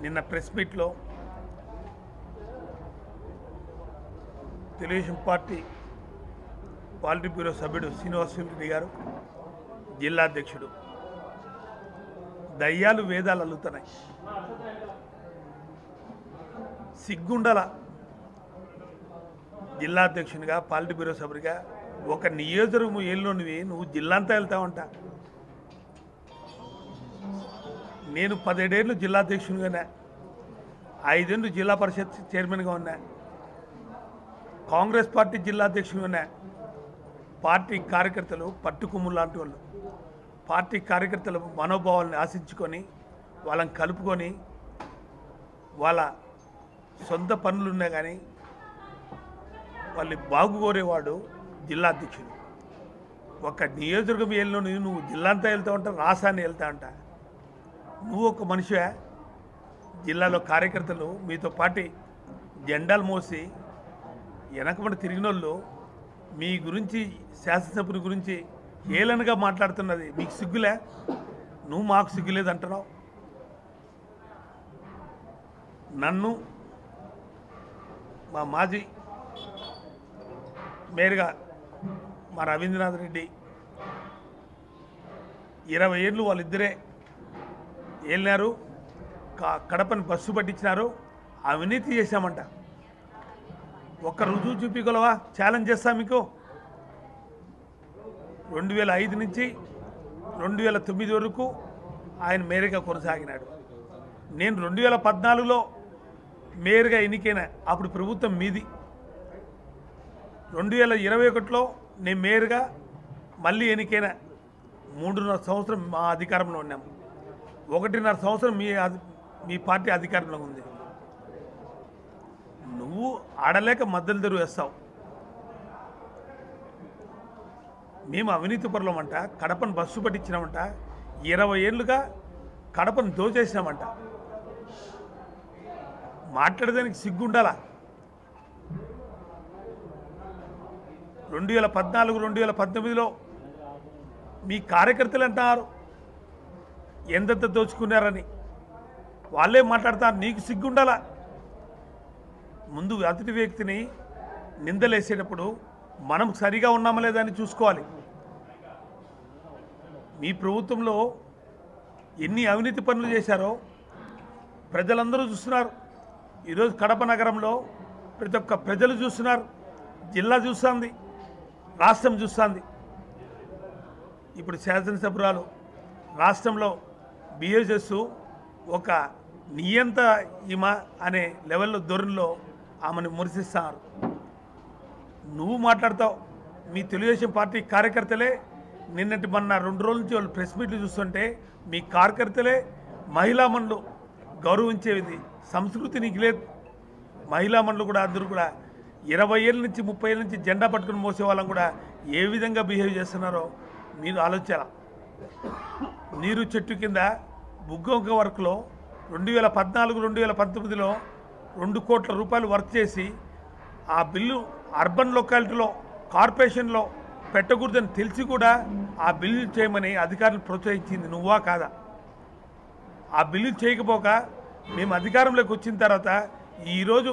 నిన్న ప్రెస్ మీట్లో Telugu Desam party పాలిట్ bureau సభ్యుడు శ్రీనివాసరెడ్డి గారు, జిల్లా అధ్యక్షుడు, దయ్యాలు వేదాలు అల్లుతున్నాయి. సిగ్గుండల జిల్లా అధ్యక్షునిగా పాలిట్ బ్యూరో సభ్యుడిగా ఒక నియోజకవర్గం ఏళ్ళలోనివి నువ్వు జిల్లా అంతా వెళ్తావంట. నేను 17 ఏళ్ళు జిల్లా అధ్యక్షునిగానే, 5 ఏళ్ళు జిల్లా పరిషత్ చైర్మన్గా ఉన్నా, కాంగ్రెస్ పార్టీ జిల్లా అధ్యక్షునిగానే. పార్టీ కార్యకర్తలు పట్టుకుమ్ము లాంటి వాళ్ళు, పార్టీ కార్యకర్తల మనోభావాలను ఆశించుకొని వాళ్ళని కలుపుకొని వాళ్ళ సొంత పనులున్నా కానీ వాళ్ళు బాగుకోరేవాడు జిల్లా అధ్యక్షుడు. ఒక నియోజకవర్గం ఏళ్ళలో నువ్వు జిల్లా అంతా వెళ్తా ఉంటా, రాష్ట్రాన్ని వెళ్తా ఉంటా. నువ్వు ఒక మనిషివే. జిల్లాలో కార్యకర్తలు మీతో పాటి జెండాలు మోసి వెనకబడి తిరిగిన వాళ్ళు మీ గురించి, శాసనసభ్యుని గురించి హేళనగా మాట్లాడుతున్నది మీకు సిగ్గులే? నువ్వు మాకు సిగ్గులేదు అంటున్నావు. నన్ను మా మాజీ మేయర్గా మా రవీంద్రనాథ్ రెడ్డి 20 ఏళ్ళు వాళ్ళిద్దరే వెళ్ళినారు, కడపని బస్సు పట్టించినారు, అవినీతి చేశామంట. ఒక్క రుజువు చూపించగలవా? ఛాలెంజ్ చేస్తా మీకు. 2005 నుంచి 2009 వరకు ఆయన మేయర్గా కొనసాగినాడు. నేను 2014లో మేయర్గా ఎన్నికైనా, అప్పుడు ప్రభుత్వం మీది. 2021లో నేను మేయర్గా మళ్ళీ ఎన్నికైనా. 3.5 సంవత్సరం మా అధికారంలో ఉన్నాము, 1.5 సంవత్సరం మీ పార్టీ అధికారంలో ఉంది. నువ్వు ఆడలేక మద్దలు తెరువు వేస్తావు. మేము అవినీతి పరులమంట, కడపను బస్సు పట్టించినామంట, 20 ఏళ్ళుగా కడపను దోచేసినామంట. మాట్లాడడానికి సిగ్గుండాలా? 2014, 2019లో మీ కార్యకర్తలు అంటారు ఎంతెంత దోచుకున్నారని. వాళ్ళే మాట్లాడతారు, నీకు సిగ్గుండాలా? ముందు అతిథి వ్యక్తిని నిందలేసేటప్పుడు మనం సరిగా ఉన్నామా లేదా అని చూసుకోవాలి. మీ ప్రభుత్వంలో ఎన్ని అవినీతి పనులు చేశారో ప్రజలందరూ చూస్తున్నారు. ఈరోజు కడప నగరంలో ప్రతి ఒక్క ప్రజలు చూస్తున్నారు, జిల్లా చూస్తుంది, రాష్ట్రం చూస్తుంది. ఇప్పుడు శాసనసభ్యురాలు రాష్ట్రంలో బిహేవ్ చేస్తూ ఒక నియంత ఈమ అనే లెవెల్లో ధోరణిలో ఆమెను విమర్శిస్తున్నారు. నువ్వు మాట్లాడతావు. మీ తెలుగుదేశం పార్టీ కార్యకర్తలే నిన్నటి మొన్న 2 రోజుల నుంచి వాళ్ళు ప్రెస్ మీట్లు చూస్తుంటే మీ కార్యకర్తలే మహిళా మనులు గౌరవించేది సంస్కృతి నీకు లేదు. మహిళా మనులు కూడా అందరూ కూడా 20 ఏళ్ళ నుంచి 30 ఏళ్ళ నుంచి జెండా పట్టుకుని మోసే వాళ్ళని కూడా ఏ విధంగా బిహేవ్ చేస్తున్నారో మీరు ఆలోచించాల. నీరు చెట్టు కింద బుగ్గొంక వర్క్లో 2014, 2019లో 2 కోట్ల రూపాయలు వర్క్ చేసి ఆ బిల్లు అర్బన్ లొకాలిటీలో కార్పొరేషన్లో పెట్టకూడదని తెలిసి కూడా ఆ బిల్లు చేయమని అధికారులు ప్రోత్సహించింది నువ్వా కాదా? ఆ బిల్లు చేయకపోక మేము అధికారంలోకి వచ్చిన తర్వాత ఈరోజు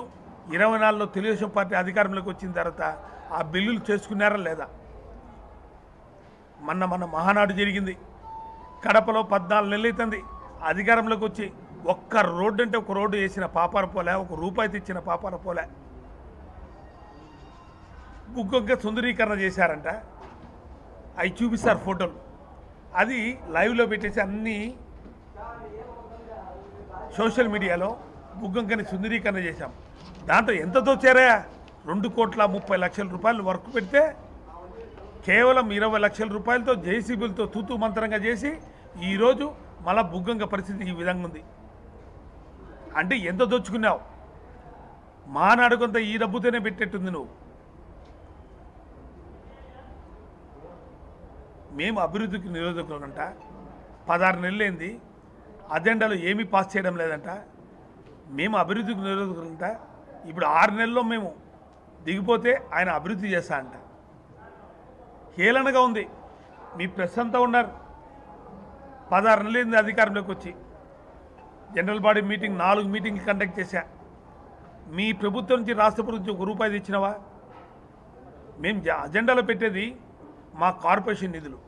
24లో తెలుగుదేశం పార్టీ అధికారంలోకి వచ్చిన తర్వాత ఆ బిల్లులు చేసుకున్నారా లేదా? మన మహానాడు జరిగింది కడపలో, 14 నెలలు అవుతుంది అధికారంలోకి వచ్చి. ఒక్క రోడ్డు అంటే ఒక రోడ్డు వేసిన పాపాల పోలే, ఒక రూపాయి తెచ్చిన పాపాల పోలే. బుగ్గొంక సుందరీకరణ చేశారంట, అవి చూపిస్తారు ఫోటోలు. అది లైవ్లో పెట్టేసి అన్నీ సోషల్ మీడియాలో బుగ్గొంకని సుందరీకరణ చేశాం. దాంట్లో ఎంత దోచారా? 2,30,00,000 రూపాయలు వర్క్ పెడితే కేవలం 20 లక్షల రూపాయలతో జేసీబీలతో తూతూ మంత్రంగా చేసి ఈరోజు మళ్ళా బుగ్గొంక పరిస్థితి ఈ విధంగా ఉంది. అంటే ఎంత దోచుకున్నావు? మానాడు కొంత ఈ డబ్బుతోనే పెట్టేట్టుంది నువ్వు. మేము అభివృద్ధికి నిరోధకులంట. 16 నెలలైంది అజెండాలో ఏమీ పాస్ చేయడం లేదంట. మేము అభివృద్ధికి నిరోధకులంట. ఇప్పుడు 6 నెలల్లో మేము దిగిపోతే ఆయన అభివృద్ధి చేస్తా అంట. హేళనగా ఉంది. మీ ప్రెస్ అంతా ఉన్నారు. 16 నెలలైంది అధికారంలోకి వచ్చి. జనరల్ బాడీ మీటింగ్ 4 మీటింగ్లు కండక్ట్ చేశా. మీ ప్రభుత్వం నుంచి రాష్ట్ర ప్రభుత్వం నుంచి ₹1 తెచ్చినవా? మేము అజెండాలో పెట్టేది మా కార్పొరేషన్ నిధులు.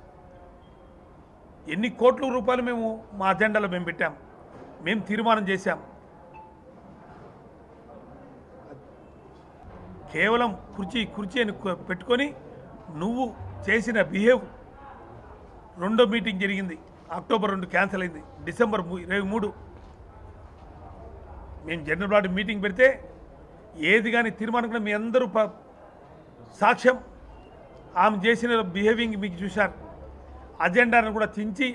ఎన్ని కోట్ల రూపాయలు మేము మా అజెండాలో మేము పెట్టాం, మేము తీర్మానం చేశాం. కేవలం కుర్చీ అని పెట్టుకొని నువ్వు చేసిన బిహేవ్. రెండో మీటింగ్ జరిగింది, అక్టోబర్ 2 క్యాన్సిల్ అయింది, డిసెంబర్ 23 మేము జనరల్ బాడీ మీటింగ్ పెడితే ఏది కానీ తీర్మానం కూడా మీ అందరూ సాక్ష్యం. ఆమె చేసిన బిహేవింగ్ మీకు చూశారు. అజెండాను కూడా చించి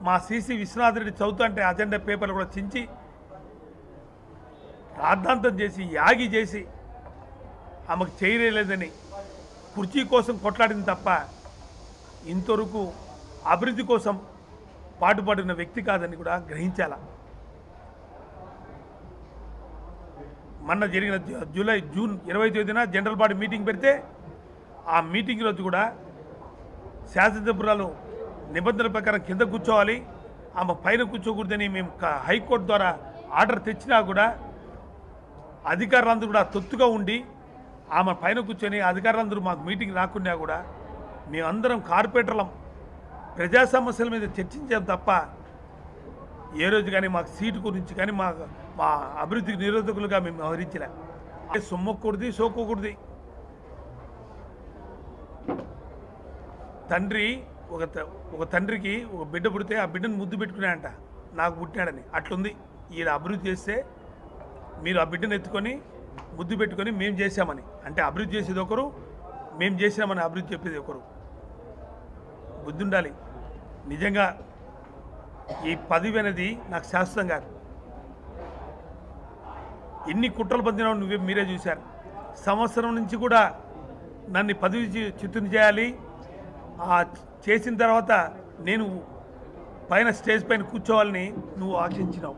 మా సిసి విశ్వనాథ్ రెడ్డి చదువుతా అంటే అజెండా పేపర్లు కూడా చించి రాద్ధాంతం చేసి యాగి చేసి ఆమెకు చేయలేదని కుర్చీ కోసం కొట్లాడింది తప్ప ఇంతవరకు అభివృద్ధి కోసం పాటుపడిన వ్యక్తి కాదని కూడా గ్రహించాల. మొన్న జరిగిన జూన్ 20వ తేదీన జనరల్ బాడీ మీటింగ్ పెడితే ఆ మీటింగ్ రోజు కూడా శాసనసభ్యురాలు నిబంధనల ప్రకారం కింద కూర్చోవాలి, ఆమె పైన కూర్చోకూడదని మేము హైకోర్టు ద్వారా ఆర్డర్ తెచ్చినా కూడా అధికారులందరూ కూడా తొత్తుగా ఉండి ఆమె పైన కూర్చొని అధికారులందరూ మాకు మీటింగ్ రాకున్నా కూడా మేమందరం కార్పొరేటర్లం ప్రజా సమస్యల మీద చర్చించాం తప్ప ఏ రోజు కానీ మాకు సీటు గురించి కానీ మా అభివృద్ధికి నిరోధకులుగా మేము వ్యవహరించలే. సొమ్మకూడదు, సోకోకూడదు. తండ్రి ఒక తండ్రికి ఒక బిడ్డ పుడితే ఆ బిడ్డను ముద్దు పెట్టుకున్నాడంట, నాకు పుట్టినాడని. అట్లుంది ఈయన అభివృద్ధి చేస్తే మీరు ఆ బిడ్డను ఎత్తుకొని ముద్దు పెట్టుకొని మేము చేశామని అంటే అభివృద్ధి చేసేది ఒకరు, మేము చేసినామని అభివృద్ధి చెప్పేది ఒకరు. బుద్ధి ఉండాలి. నిజంగా ఈ పదవి అనేది నాకు శాశ్వతం కాదు. ఎన్ని కుట్రలు పొందినావు మీరే చూశారు. సంవత్సరం నుంచి కూడా నన్ను పదవి చిత్తుని చేయాలి, చేసిన తర్వాత నేను పైన స్టేజ్ పైన కూర్చోవాలని నువ్వు ఆశించినావు.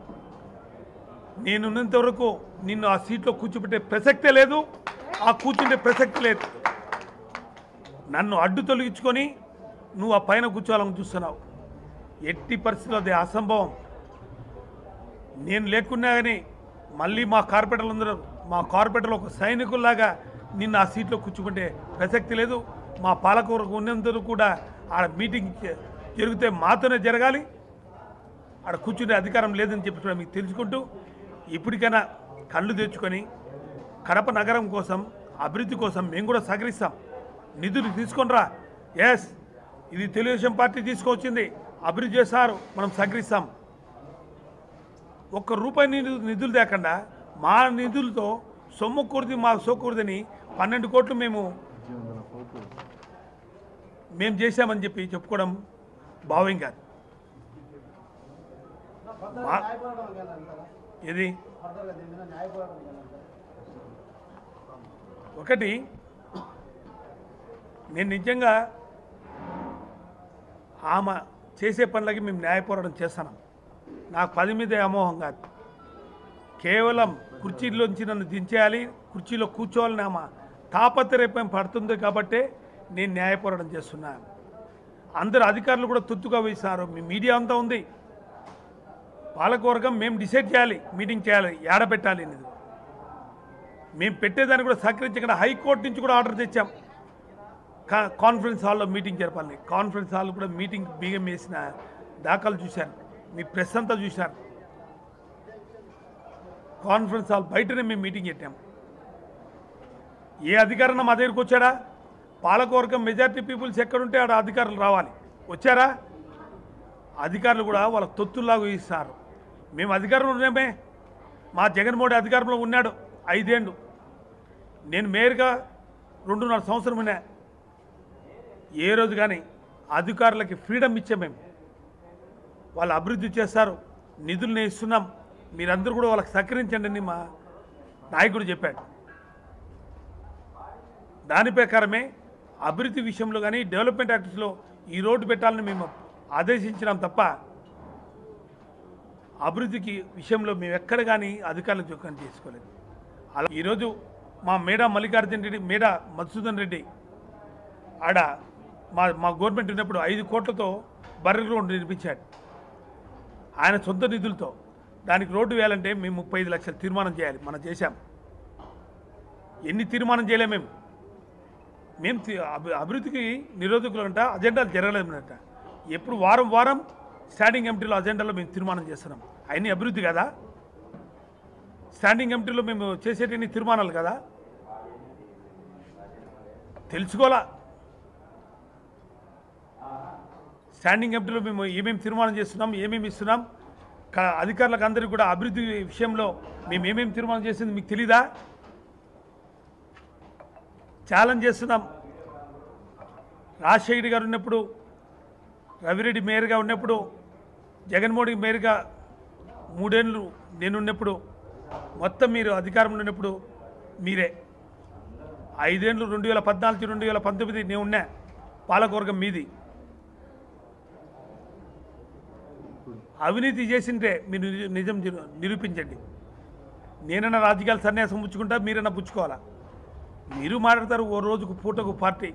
నేనున్నంత వరకు నిన్ను ఆ సీట్లో కూర్చోబెట్టే ప్రసక్తే లేదు, ఆ కూర్చుంటే ప్రసక్తి లేదు. నన్ను అడ్డు తొలగించుకొని నువ్వు ఆ పైన కూర్చోవాలని చూస్తున్నావు. ఎట్టి పరిస్థితుల్లో అది అసంభవం. నేను లేకున్నా కానీ మళ్ళీ మా కార్పొరేటర్లు ఒక సైనికుల్లాగా నిన్ను ఆ సీట్లో కూర్చుకుంటే ప్రసక్తి లేదు. మా పాలకవర్గం ఉన్నందరూ కూడా ఆడ మీటింగ్ జరిగితే మాతోనే జరగాలి, ఆడ కూర్చునే అధికారం లేదని చెప్పి కూడా మీకు తెలుసుకుంటూ ఇప్పటికైనా కళ్ళు తెచ్చుకొని కడప నగరం కోసం అభివృద్ధి కోసం మేము కూడా సహకరిస్తాం. నిధులు తీసుకొనిరా. ఎస్, ఇది తెలుగుదేశం పార్టీ తీసుకొచ్చింది, అభివృద్ధి చేస్తారు, మనం సహకరిస్తాం. ₹1 నిధులు లేకుండా మా నిధులతో సొమ్ముకూడదు మా సోకూడదని 12 కోట్లు మేము చేశామని చెప్పి చెప్పుకోవడం భావ్యం కాదు. ఇది ఒకటి. నేను నిజంగా ఆమె చేసే పనులకి మేము న్యాయ పోరాటం చేస్తున్నాం. నాకు పది మీద అమోహం కాదు. కేవలం కుర్చీలోంచి నన్ను దించేయాలి, కుర్చీలో కూర్చోవాలని ఆమె తాపత్రయం పడుతుంది కాబట్టే నేను న్యాయ పోరాటం చేస్తున్నాను. అందరు అధికారులు కూడా తొత్తుగా వేస్తున్నారు. మీ మీడియా అంతా ఉంది. పాలకవర్గం మేము డిసైడ్ చేయాలి, మీటింగ్ చేయాలి, ఏడ పెట్టాలి అనేది. మేము పెట్టేదాన్ని కూడా సహకరించకుండా హైకోర్టు నుంచి కూడా ఆర్డర్ తెచ్చాం. కాన్ఫరెన్స్ హాల్లో మీటింగ్ జరపాలని. కాన్ఫరెన్స్ హాల్ కూడా మీటింగ్ బియ్యం వేసిన దాఖలు చూశారు, మీ ప్రెస్ అంతా చూశారు. కాన్ఫరెన్స్ హాల్ బయటనే మేము మీటింగ్ పెట్టాము. ఏ అధికారన్నా మా దగ్గరికి వచ్చాడా? పాలకవర్గం మెజారిటీ పీపుల్స్ ఎక్కడుంటే ఆడ అధికారులు రావాలి. వచ్చారా? అధికారులు కూడా వాళ్ళ తొత్తుల్లాగా ఇస్తారు. మేము అధికారంలో ఉన్నామే. మా జగన్మోహన్ అధికారంలో ఉన్నాడు 5 ఏళ్ళు. నేను మేయర్గా 2.5 సంవత్సరం ఉన్నా. ఏ రోజు కానీ అధికారులకి ఫ్రీడమ్ ఇచ్చాం. మేము వాళ్ళు అభివృద్ధి చేస్తారు, నిధులను ఇస్తున్నాం, మీరందరూ కూడా వాళ్ళకి సహకరించండి అని మా నాయకుడు చెప్పాడు. దాని ప్రకారమే అభివృద్ధి విషయంలో కానీ డెవలప్మెంట్ యాక్టివిటీస్లో ఈ రోడ్డు పెట్టాలని మేము ఆదేశించినాం తప్ప అభివృద్ధికి విషయంలో మేము ఎక్కడ కానీ అధికారుల జోక్యం చేసుకోలేదు. అలా ఈరోజు మా మేడా మల్లికార్జున రెడ్డి, మేడా మధుసూదన్ రెడ్డి ఆడ మా గవర్నమెంట్ ఉన్నప్పుడు 5 కోట్లతో బర్రె గ్రౌండ్ నిర్మించాడు ఆయన సొంత నిధులతో. దానికి రోడ్డు వేయాలంటే మేము 35 లక్షలు తీర్మానం చేయాలి. మనం చేశాం. ఎన్ని తీర్మానం చేయలేము మేము. మేము అభివృద్ధికి నిరోధకులు అంట అజెండాలు జరగలేదంట. ఎప్పుడు వారం వారం స్టాండింగ్ కమిటీలో అజెండాలో మేము తీర్మానం చేస్తున్నాం. అవన్నీ అభివృద్ధి కదా. స్టాండింగ్ కమిటీలో మేము చేసేటివన్నీ తీర్మానాలు కదా. తెలుసుకోవాలా. స్టాండింగ్ కమిటీలో మేము ఏమేమి తీర్మానం చేస్తున్నాం, ఏమేమి ఇస్తున్నాం, అధికారులకు అందరికీ కూడా అభివృద్ధి విషయంలో మేము ఏమేమి తీర్మానం చేసింది మీకు తెలీదా? ఛాలెంజ్ చేస్తున్నాం. రాజశేఖర్ గారు ఉన్నప్పుడు, రవిరెడ్డి మేయర్గా ఉన్నప్పుడు, జగన్మోహన్ రెడ్డి మేయర్గా 3 ఏళ్ళు నేనున్నప్పుడు, మొత్తం మీరు అధికారంలో ఉన్నప్పుడు మీరే 5 ఏళ్ళు 2014 2019 నేను ఉన్నా. పాలకవర్గం మీది. అవినీతి చేసింటే మీరు నిజం నిరూపించండి. నేనన్నా రాజకీయాలు సన్యాసం పుచ్చుకుంటా, మీరన్నా పుచ్చుకోవాలా. మీరు మాట్లాడతారు ఓ రోజుకు పూటకు పార్టీ.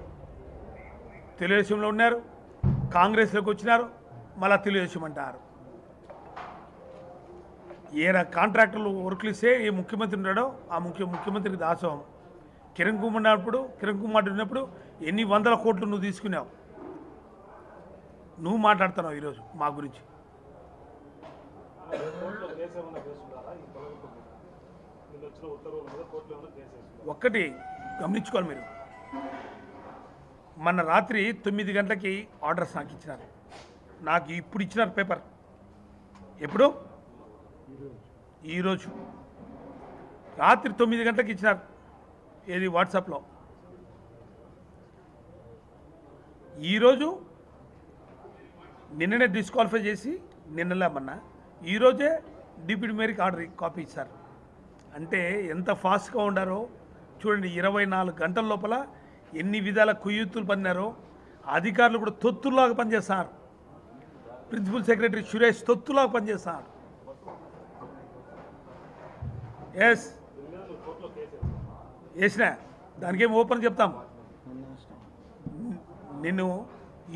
తెలుగుదేశంలో ఉన్నారు, కాంగ్రెస్లోకి వచ్చినారు, మళ్ళా తెలుగుదేశం అంటారు. ఏ కాంట్రాక్టర్లు వర్కులు ఇస్తే ఏ ముఖ్యమంత్రి ఉన్నాడో ఆ ముఖ్యమంత్రికి దాసోహం. కిరణ్ కుమార్ ఉన్నప్పుడు ఎన్ని వందల కోట్లు నువ్వు తీసుకున్నావు. నువ్వు మాట్లాడుతున్నావు ఈరోజు మా గురించి. ఒక్కటి గమనించుకోవాలి మీరు. మొన్న రాత్రి 9 గంటలకి ఆర్డర్స్ నాకు ఇచ్చినారు. నాకు ఇప్పుడు ఇచ్చినారు పేపర్. ఎప్పుడు? ఈరోజు రాత్రి 9 గంటలకు ఇచ్చినారు. ఏది? వాట్సాప్లో. ఈరోజు నిన్ననే డిస్క్వాలిఫై చేసి నిన్నలేమన్నా ఈరోజే డిప్యూటీ మేయర్కి ఆర్డర్ కాపీ ఇచ్చారు. అంటే ఎంత ఫాస్ట్గా ఉండారో చూడండి. 24 గంటల లోపల ఎన్ని విధాల కుయ్యూతులు పన్నారో. అధికారులు కూడా తొత్తులాగా పనిచేస్తున్నారు. ప్రిన్సిపల్ సెక్రటరీ సురేష్ తొత్తులాగా పనిచేస్తున్నారు. ఎస్ వేసినా దానికేం ఓపెన్ చెప్తాం. నిన్ను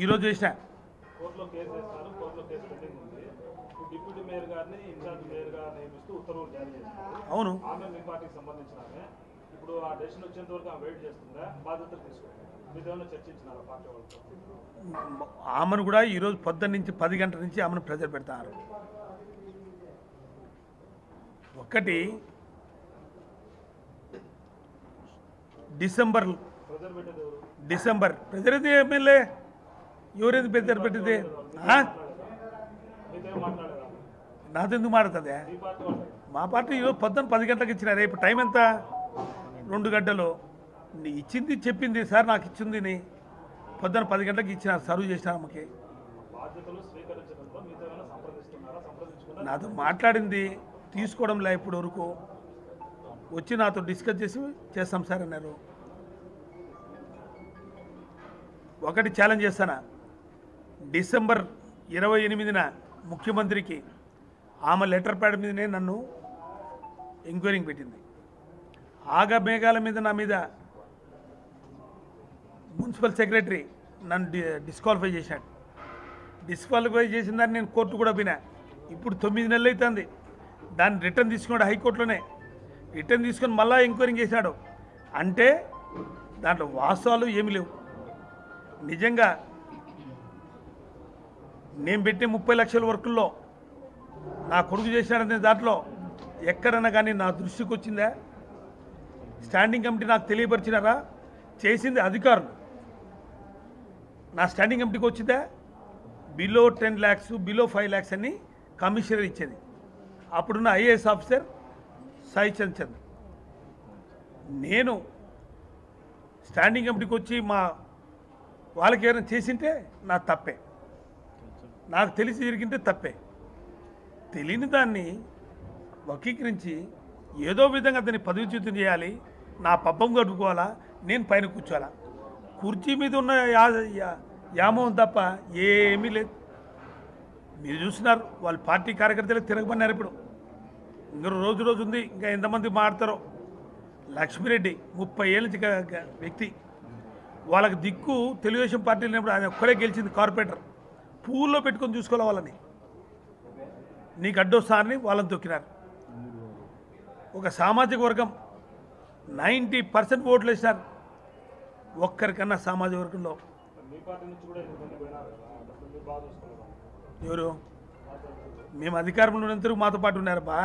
ఈరోజు వేసినా. అవును. ఆమెను కూడా ఈరోజు పొద్దున్న నుంచి 10 గంటల నుంచి ఆమెను ప్రెజర్ పెడతారు. ఒకటి డిసెంబర్ ప్రెజర్ అయితే ఎమ్మెల్యే ఎవరైంది ప్రెజర్ పెట్టింది? నాతో ఎందుకు మాట్లాడుతుంది? మా పార్టీ ఈరోజు పొద్దున్న 10 గంటలకు ఇచ్చిన. రేపు టైం ఎంత? 2 గంటలు. ఇచ్చింది చెప్పింది సార్ నాకు ఇచ్చింది పొద్దున్న 10 గంటలకు ఇచ్చిన. సర్వ్ చేసిన ఆమెకి. నాతో మాట్లాడింది తీసుకోవడంలే ఇప్పుడు వరకు. వచ్చి నాతో డిస్కస్ చేసి చేస్తాం సార్ అన్నారు. ఒకటి ఛాలెంజ్ చేస్తానా, డిసెంబర్ 28న ముఖ్యమంత్రికి ఆమె లెటర్ ప్యాడ్ మీదనే నన్ను ఎంక్వైరింగ్ పెట్టింది. మేఘాల మీద నా మీద మున్సిపల్ సెక్రటరీ నన్ను డిస్క్వాలిఫై చేశాడు. డిస్క్వాలిఫై చేసిన దాన్ని నేను కోర్టు కూడా పోయినా. ఇప్పుడు 9 నెలలు అవుతుంది. దాన్ని రిటర్న్ తీసుకున్నాడు హైకోర్టులోనే. రిటర్న్ తీసుకొని మళ్ళీ ఎంక్వైరింగ్ చేశాడు. అంటే దాంట్లో వాస్తవాలు ఏమీ లేవు. నిజంగా నేను పెట్టే 30 లక్షల వర్కుల్లో నా కొడుకు చేశాడనే దాంట్లో ఎక్కడన్నా కానీ నా దృష్టికి వచ్చిందా? స్టాండింగ్ కమిటీ నాకు తెలియపరిచినారా? చేసింది అధికారులు. నా స్టాండింగ్ కమిటీకి వచ్చిందా? బిలో 10 lakhs, బిలో 5 lakhs అని కమిషనర్ ఇచ్చేది. అప్పుడున్న ఐఏఎస్ ఆఫీసర్ సాయి చంద్. నేను స్టాండింగ్ కమిటీకి వచ్చి మా వాళ్ళకి ఏమైనా చేసింటే నా తప్పే. నాకు తెలిసి జరిగింటే తప్పే. తెలియని దాన్ని వక్రీకరించి ఏదో విధంగా దాన్ని పదవిచ్యుతం చేయాలి, నా పబ్బం గడుపుకోవాలా, నేను పైన కూర్చోవాలా. కుర్చీ మీద ఉన్న యామం తప్ప ఏమీ లేదు. మీరు చూస్తున్నారు వాళ్ళ పార్టీ కార్యకర్తలకు తిరగమన్నారు. ఇప్పుడు ఇంకా రోజు ఉంది. ఇంకా ఎంతమంది మాడతారో. లక్ష్మిరెడ్డి 30 ఏళ్ళ నుంచి వ్యక్తి. వాళ్ళకి దిక్కు తెలుగుదేశం పార్టీలో ఉన్నప్పుడు ఆయన ఒక్కడే గెలిచింది. కార్పొరేటర్ పూల్లో పెట్టుకొని చూసుకోవాలి వాళ్ళని. నీకు అడ్డొస్తారని వాళ్ళని తొక్కినారు. ఒక సామాజిక వర్గం 90% ఓట్లు వేసినారు. ఒక్కరికన్నా సామాజిక వర్గంలో ఎవరు మేము అధికారంలో ఉన్నంతవరకు మాతో పాటు ఉన్నారబ్బా.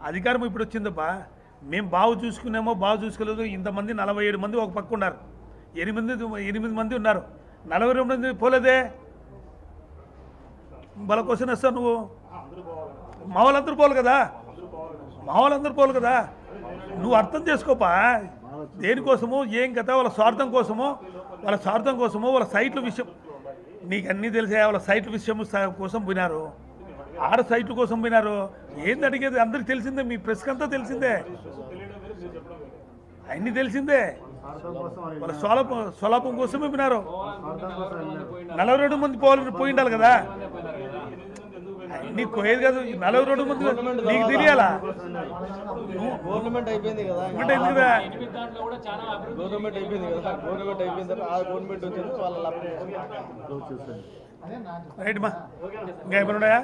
అధికారం ఇప్పుడు వచ్చిందబ్బా. మేము బాగు చూసుకున్నామో బాగు చూసుకోలేదు. ఇంతమంది 47 మంది ఒక పక్క ఉన్నారు. 8 మంది ఉన్నారు. 42 మంది పోలేదే. వాళ్ళ కోసం వస్తావు నువ్వు. మా వాళ్ళందరూ పోలు కదా. నువ్వు అర్థం చేసుకోపా. దేనికోసమో ఏం కదా వాళ్ళ స్వార్థం కోసమో వాళ్ళ సైట్ల విషయం నీకు అన్నీ తెలిసే. వాళ్ళ సైట్ల విషయం కోసం పోయినారు. ఆడ సైట్ల కోసం పోయినారు. ఏంది అడిగేది అందరికి తెలిసిందే. మీ ప్రెస్కి అంతా తెలిసిందే. అన్నీ తెలిసిందే. వాళ్ళ స్వలాపం కోసమే పోయినారు. 42 మంది పోయి ఉండాలి కదా. నీకు పోయేది కాదు. 42 మంది నీకు తెలియాలా? గవర్నమెంట్ అయిపోయింది కదా. గవర్నమెంట్ అయిపోయింది కదా. గవర్నమెంట్ అయిపోయిన తర్వాత ఆ గవర్నమెంట్ వచ్చింది వాళ్ళ రైట్ మా ఇంకా ఏమైనా ఉన్నాయా?